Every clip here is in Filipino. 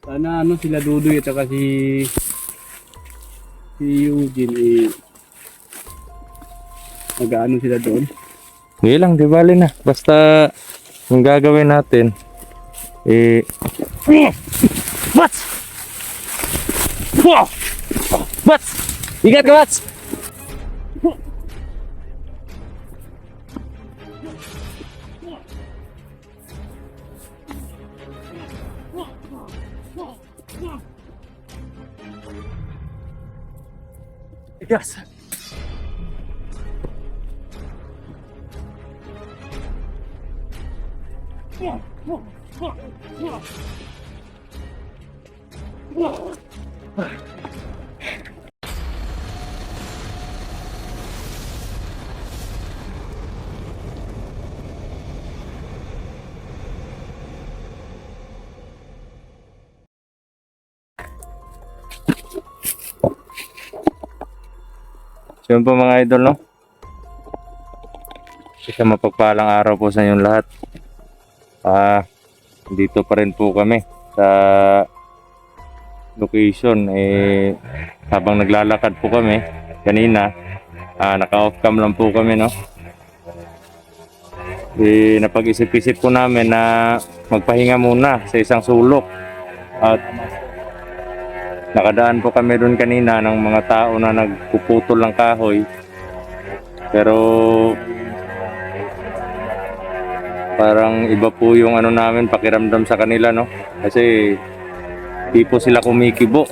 Sana ano sila Dudoy at saka si Eugene mag-ano sila doon. Hindi lang, di bali na. Basta yung gagawin natin, Bats! Wow! Bats! Ingat ka, Bats! Yes. So yun po mga idol, no? Isang mapagpalang araw po sa inyong lahat. Dito pa rin po kami sa location. Habang naglalakad po kami kanina, naka-off cam lang po kami, no? Napag-isip-isip po namin na magpahinga muna sa isang sulok. At nakadaan po kami doon kanina ng mga tao na nagpuputol ng kahoy. Pero parang iba po yung ano namin, pakiramdam sa kanila, no? Kasi di po sila kumikibo.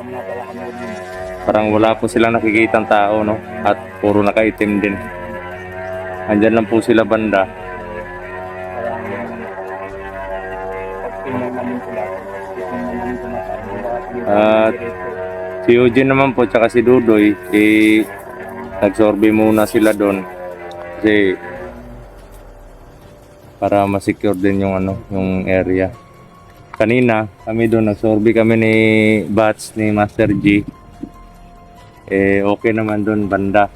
Parang wala po silang nakikitang tao, no? At puro nakaitim din. Andyan lang po sila banda. At si Eugene naman po tsaka si Dudoy, nagsorbe muna sila doon. Kasi para ma-secure din yung ano, yung area. Kanina kami doon nagsorbe kami ni Bats, ni Master G. Okay naman doon banda.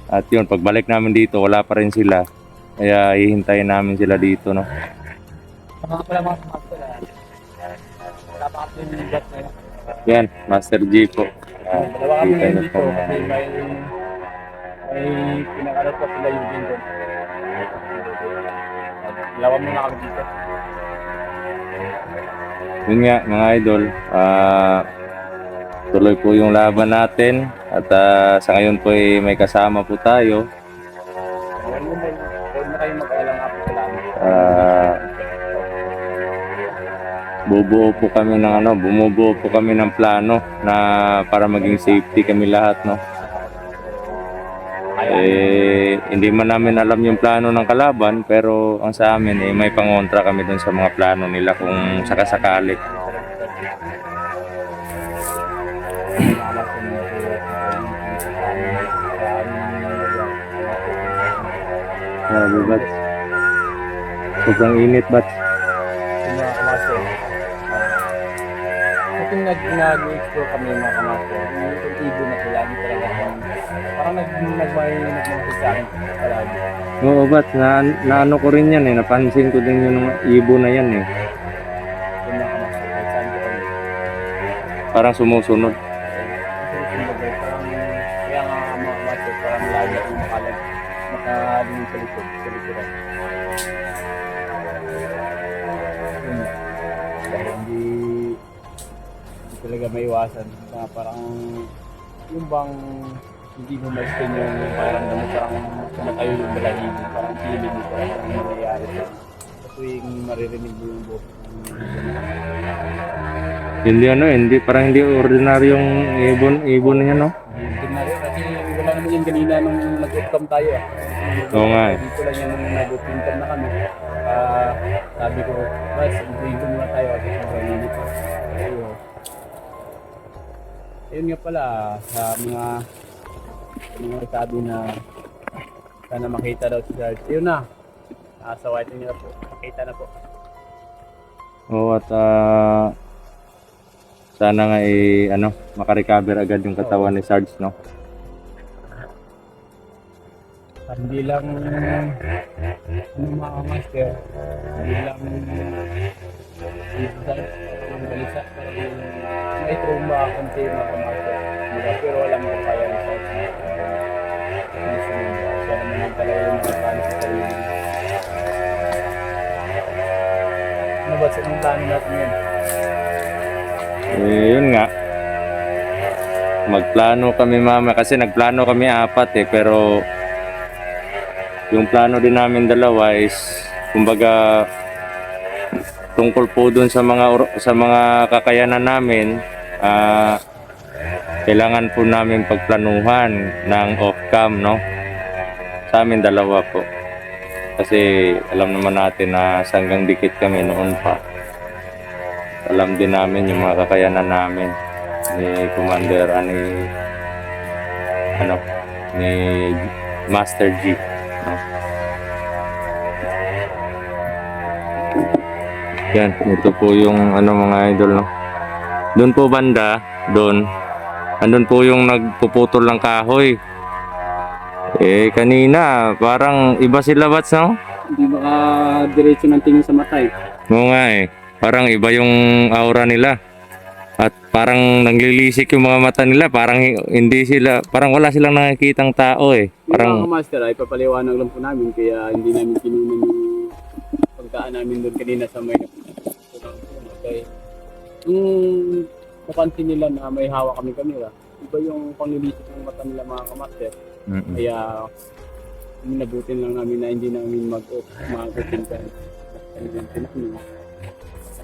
At yun, pagbalik namin dito wala pa rin sila. Kaya hihintayin namin sila dito, no. Yan, Master G po. Dalawa kami ngayon dito kasi may pinakalat pa sila yung doon. Dalawa muna kami dito. Yun nga mga idol, tuloy po yung laban natin. At sa ngayon po may kasama po tayo. Huwag na kayo mag-alang ako sa lamin. Bumubuo po kami ng plano na para maging safety kami lahat, no. Hindi man namin alam yung plano ng kalaban, pero ang sa amin may pangontra kami dun sa mga plano nila kung sakasakali. Grabe, Bats. Sobrang init, Bats. Mga kamaster. Kung nag-explore kami mga kamaster, yung ibo na sila, hindi talaga parang nagmahirap sa akin palagi. Oo, Bats. Naano ko rin yan, napansin ko din yung ibo na yan, Yung mga kamaster, kahit saan ko kami. Parang sumusunod. Kaya nga mga kamaster, parang lagi akong makalingin sa likod. Dahil hindi talaga maiwasan na parang yung bang hindi mo ma-explain yung pakiramdam mo, parang kumatayo yung balahibo, parang feeling mo parang nangyayari sa tuwing maririnig mo yung boses Hindi parang hindi ordinaryong ibon niya, no? kasi wala naman yung kanina nung nag-upcam tayo Oo nga eh. dito lang yan nung nag-upcam na kami. Sabi ko, mas dito muna tayo kasi marinit pa. Ayun nga pala sa mga sabi na sana makita daw si Charles. Yun na. Sa white nila po. Makita na po. Oo, at sana nga makarecover agad yung katawan ni Sarge, no? Hindi lang mga master, hindi lang Parang balisa, parang may trauma konti mga kamaster. Pero alam ko kaya na sa siya naman ang talaga yung nakakano sa sarili. Ano ba sa mga plano natin yan? Eh, yun nga. Magplano kami mama kasi nagplano kami apat pero yung plano din namin dalawa is kumbaga tungkol po dun sa mga kakayanan namin, kailangan po namin pagplanuhan ng off-cam, no? Sa amin dalawa po. Kasi alam naman natin na sanggang dikit kami noon pa. Alam din namin yung mga kakayanan namin ni Commander, ni Master G. No? Yan, ito po yung mga idol, no? Doon po banda, andun po yung nagpuputol ng kahoy. Kanina, parang iba sila bats, no? Hindi baka diretso ng tingin sa matay. Oo nga parang iba yung aura nila. At parang naglilisik yung mga mata nila, parang parang wala silang nakikitang tao Parang Parang, master ay papaliwanag lang po namin kaya hindi namin kinunan yung pagkaan namin doon kanina sa may okay. Yung napansin nila na may hawak kami kamera, iba yung panglilisik ng mata nila mga kamaster. Kaya minabutin lang namin na hindi namin mag-open ka.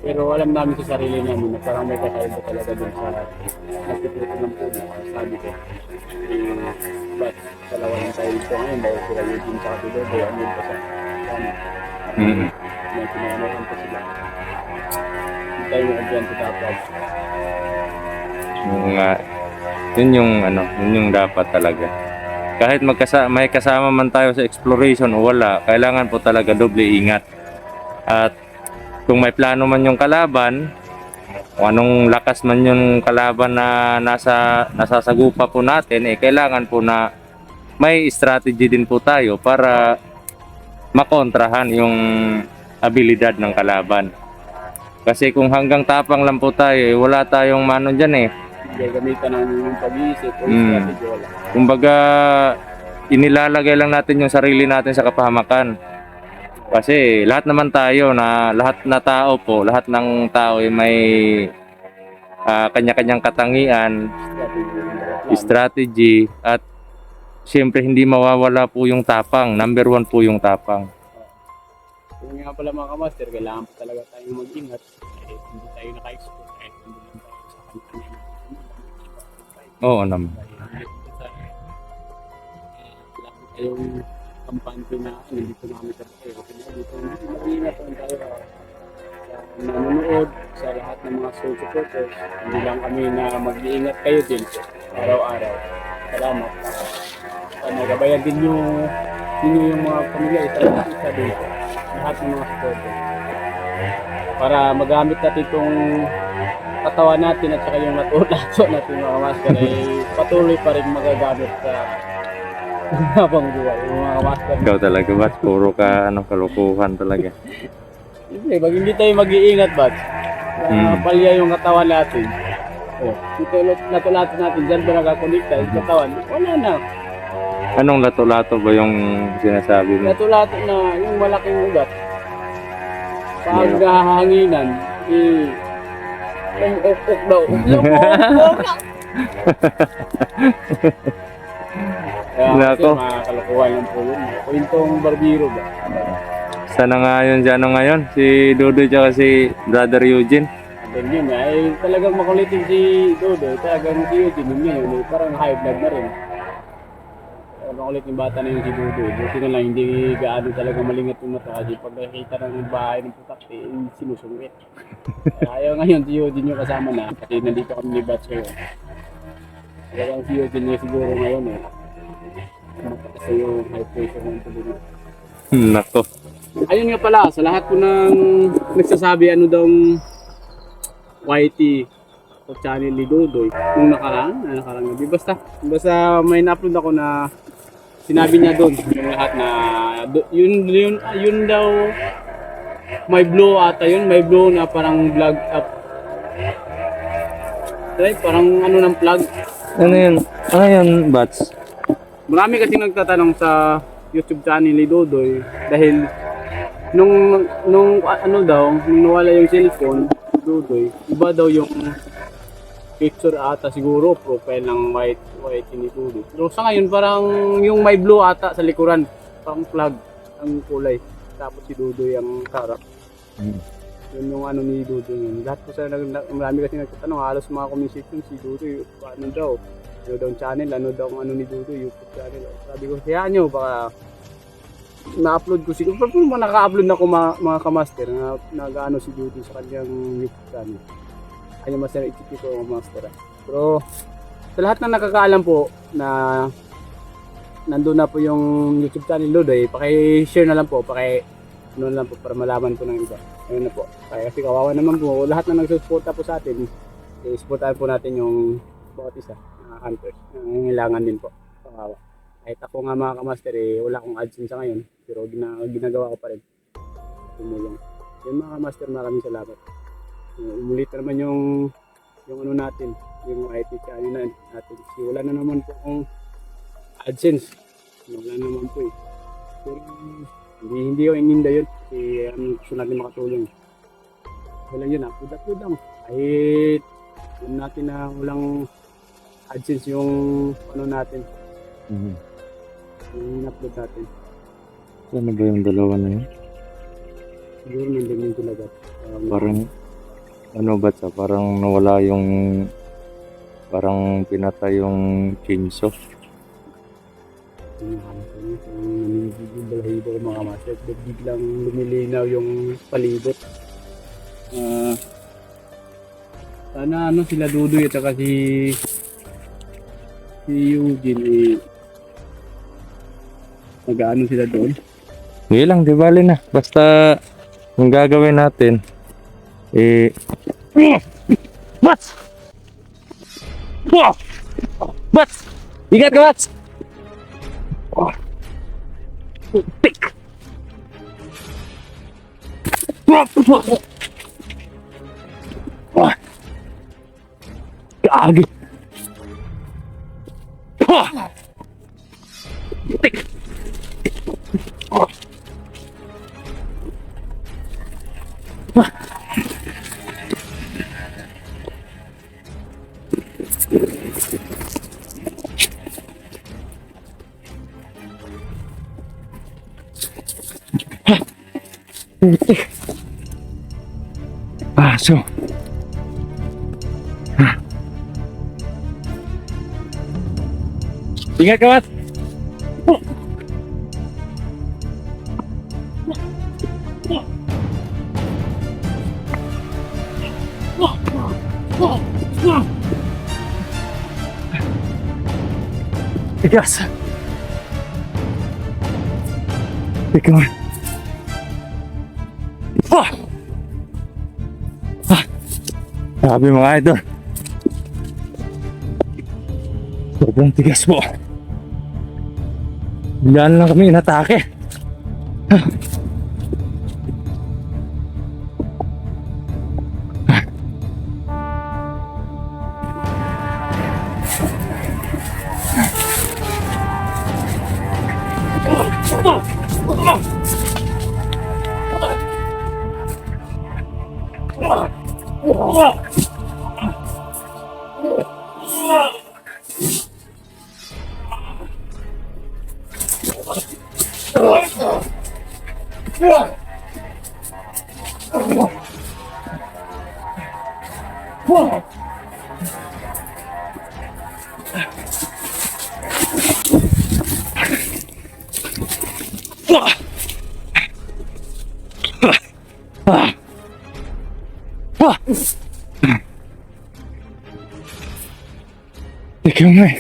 Pero alam namin sa sarili namin na parang may kakaiba talaga dun sa nagtututo ng puno. Sabi ko, but dalawa lang tayo dito ngayon dahil sila yung sa kapilo, kaya ano pa sa kama. May pinanahan pa sila. Hindi tayo mag-adyan sa dapat. yun yung dapat talaga. Kahit may kasama man tayo sa exploration o wala, kailangan po talaga doble ingat. At kung may plano man yung kalaban, o anong lakas man yung kalaban na nasasagupa po natin, kailangan po na may strategy din po tayo para makontrahan yung abilidad ng kalaban. Kasi kung hanggang tapang lang po tayo, wala tayong mano dyan Gagamitan namin yung pag-iisip o strategy wala. Kumbaga, inilalagay lang natin yung sarili natin sa kapahamakan. Kasi lahat naman tayo lahat ng tao ay may kanya-kanyang katangian, strategy, at siyempre hindi mawawala po yung tapang. Number 1 po yung tapang. Kung nga pala mga kamaster, kailangan pa talaga tayong mag-ingat. Hindi tayo naka-expose kahit hindi lang tayo sa kanya. Oo naman. Yung kampante na nandito namin sa Bayo. Dito mag-ingat lang tayo sa nanonood, sa lahat ng mga supporters. Hindi lang kami na mag-iingat kayo din araw-araw. Salamat. Nagabayan din yung mga pamilya, isa dito. Lahat ng mga supporters. Para magamit natin itong katawan natin at saka yung lato natin mga master ay patuloy pa rin magagamit sa habang buhay yung mga master. Ikaw talaga, Bats. Puro ka kalukuhan talaga. Hindi, pag hindi tayo mag-iingat, Bats, palya yung katawan natin. Ito lato-lato natin, dyan ba nakakonekta yung katawan? Wala na. Anong lato-lato ba yung sinasabi mo? Lato-lato na yung malaking ugat. Pag hahanginan, uk daw. Kaya kasi Nako. mga kalokohan lang po yun. Kwentong barbiro ba? Sana nga yun dyan ngayon, si Dodo tsaka si Brother Eugene. Then yun ay talagang makulitin si Dodo. Talagang si Eugene yun ngayon. Parang high blood na rin. Makulit yung bata na yung si Dodo. Buti na lang hindi gaano talaga malingat yung mata. Kasi pag nakikita ng bahay ng putak, sinusungit. Ayaw ngayon si Eugene yung kasama na. Kasi nandito kami ni Bats ngayon. Talagang si Eugene yung siguro ngayon Kasi yung high pressure ng tuloy. Nako. Ayun nga pala, sa lahat po ng nagsasabi daw YT o channel ni Dodoy nung nakaraan gabi. Basta may na-upload ako na sinabi niya doon yung lahat na yun daw may blue ata yun, may blue na parang vlog up. Right? Parang ano ng plug. Ano yun? Ano yun, Bats? Marami kasi nagtatanong sa YouTube channel ni Dudoy dahil nung ano daw, nung nawala yung cellphone, Dudoy, iba daw yung picture ata siguro, profile ng white ni Dudoy. Pero sa ngayon parang yung may blue ata sa likuran, parang plug ang kulay. Tapos si Dudoy ang sarap. Yun yung ano ni Dudoy yun. Lahat po sa marami kasi nagtatanong, halos mga comment section si Dudoy, ano daw ang channel, ano daw ang ano ni Dudoy, YouTube channel. Sabi ko, hayaan nyo, baka na-upload ko siguro. Pero naka-upload na ko mga kamaster na nag-ano si Dudoy sa kanyang YouTube channel. Kanya master, ititi ko ang master. Pero sa lahat na nakakaalam po na nandun na po yung YouTube channel Dudoy, paki-share na lang po, ano na lang po para malaman po ng iba. Ayun na po. Kaya kasi kawawa naman po, lahat na nagsusuporta po sa atin, supportahan po natin yung bawat isa na hunters. Nangangailangan din po. Kawawa. Kahit ako nga mga kamaster, wala akong AdSense sa ngayon, pero ginagawa ko pa rin. Tumulong. Yung mga kamaster, maraming salamat. Umulit na naman yung ano natin, yung IT channel natin. Kasi wala na naman po akong AdSense. Wala naman po eh. Pero hindi ko ininda yun. Kasi gusto natin makatulong. Wala yun, upload lang. Kahit alam natin na walang AdSense yung ano natin. Yung upload natin. Ano ba yung dalawa na yun? Siguro nandun yung talaga. Parang, ano ba sa parang nawala yung, parang pinatay yung chainsaw. Yung balahibo ko mga kamaster. Biglang lumilinaw yung palibot. Sana ano sila Dudoy at saka si Eugene nag-ano sila doon. Hindi lang, di bali na. Basta, yung gagawin natin, Bats! Bats! Ingat ka, Bats! Tik! Gagi! Tik! Paso. Ingat ka, Mat. Tigas. Ikaw. Sabi mga idol. Sobrang tigas po. Biglaan lang kami inatake. Ikaw nga eh.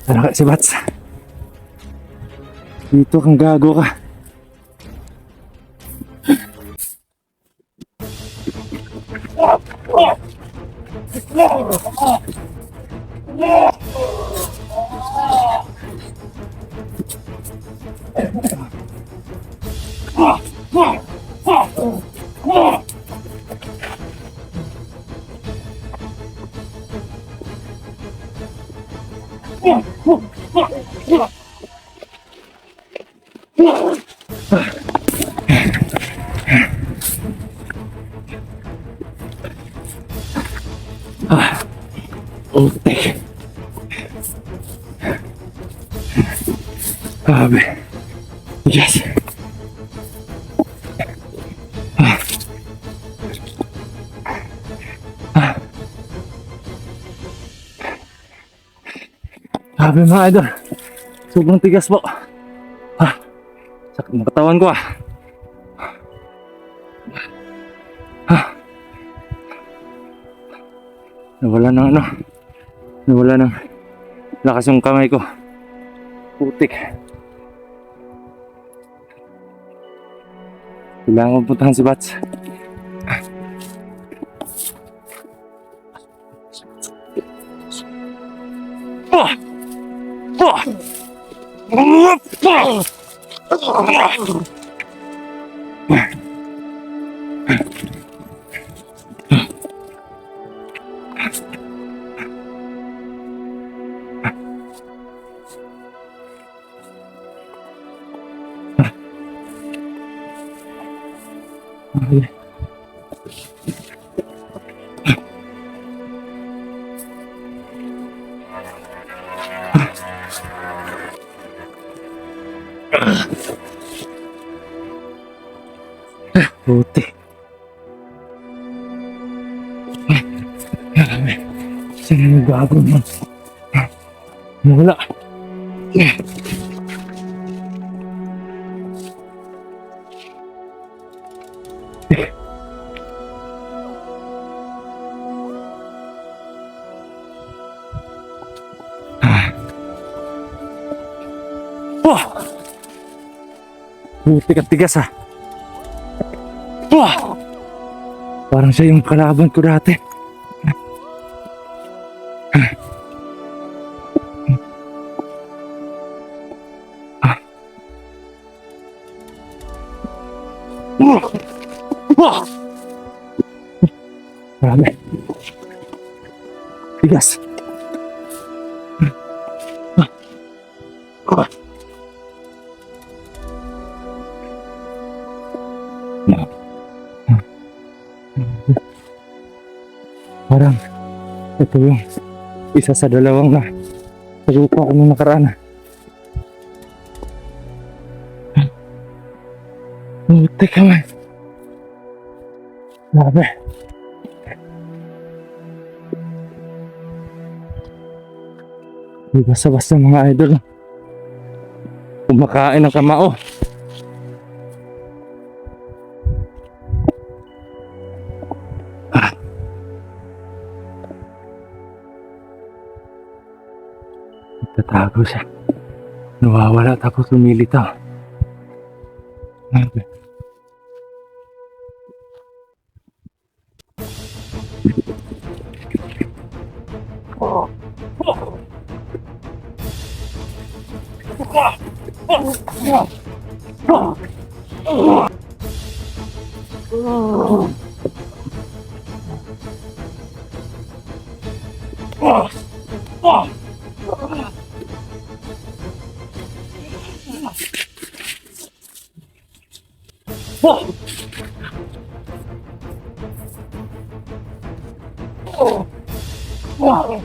Ano ka si Bats? Dito kang gago ka. Putik. Grabe. Yes. Grabe mga idol. Sobrang tigas po. Sakit ng katawan ko . Nawala ng nawala ng lakas yung kamay ko. Putik. Kailangan ko puntahan si Bats. Puti. Saan yung gago mo? Wala. Putik at tigas . Parang siya yung kalaban ko dati. Grabe. Tigas. Parang ito yung isa sa dalawang na sagupa ko nung nakaraan. Buti ka man. Grabe. Di basta-basta mga idol kumakain ng kamao. Tatago siya. Nawawala tapos lumilitaw. Wow.